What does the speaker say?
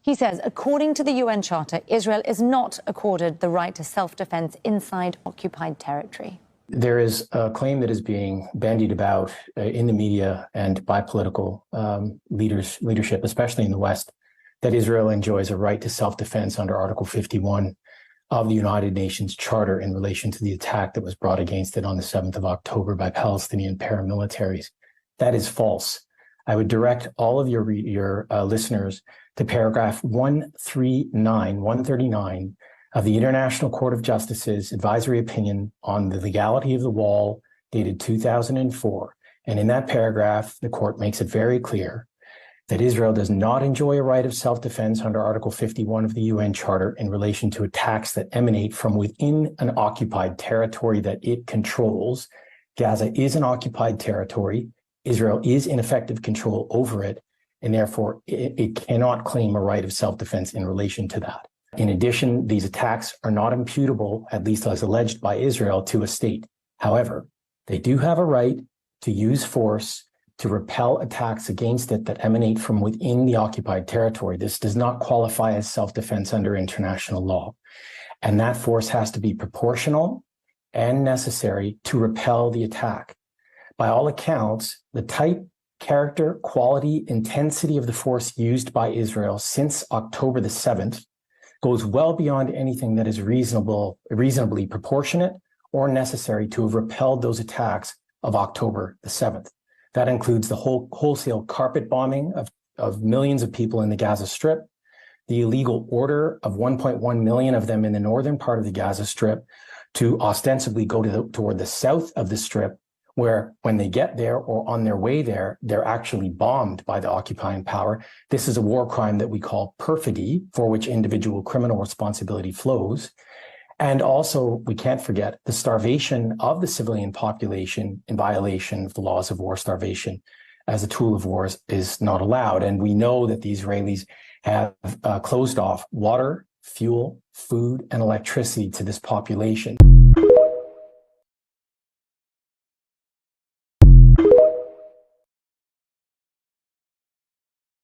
He says, according to the UN Charter, Israel is not accorded the right to self-defense inside occupied territory. There is a claim that is being bandied about in the media and by political leadership, especially in the West, that Israel enjoys a right to self-defense under Article 51 of the United Nations Charter in relation to the attack that was brought against it on the 7th of October by Palestinian paramilitaries. That is false. I would direct all of your listeners to paragraph 139 of the International Court of Justice's advisory opinion on the legality of the wall dated 2004. And in that paragraph, the court makes it very clear that Israel does not enjoy a right of self-defense under Article 51 of the UN Charter in relation to attacks that emanate from within an occupied territory that it controls. Gaza is an occupied territory. Israel is in effective control over it, and therefore it cannot claim a right of self-defense in relation to that. In addition, these attacks are not imputable, at least as alleged by Israel, to a state. However, they do have a right to use force to repel attacks against it that emanate from within the occupied territory. This does not qualify as self-defense under international law. And that force has to be proportional and necessary to repel the attack. By all accounts, the type, character, quality, intensity of the force used by Israel since October the 7th goes well beyond anything that is reasonably proportionate or necessary to have repelled those attacks of October the 7th. That includes the wholesale carpet bombing of millions of people in the Gaza Strip, the illegal order of 1.1 million of them in the northern part of the Gaza Strip to ostensibly go toward the south of the Strip, where when they get there or on their way there, they're actually bombed by the occupying power. This is a war crime that we call perfidy, for which individual criminal responsibility flows. And also, we can't forget the starvation of the civilian population in violation of the laws of war. Starvation as a tool of war is not allowed. And we know that the Israelis have closed off water, fuel, food, and electricity to this population.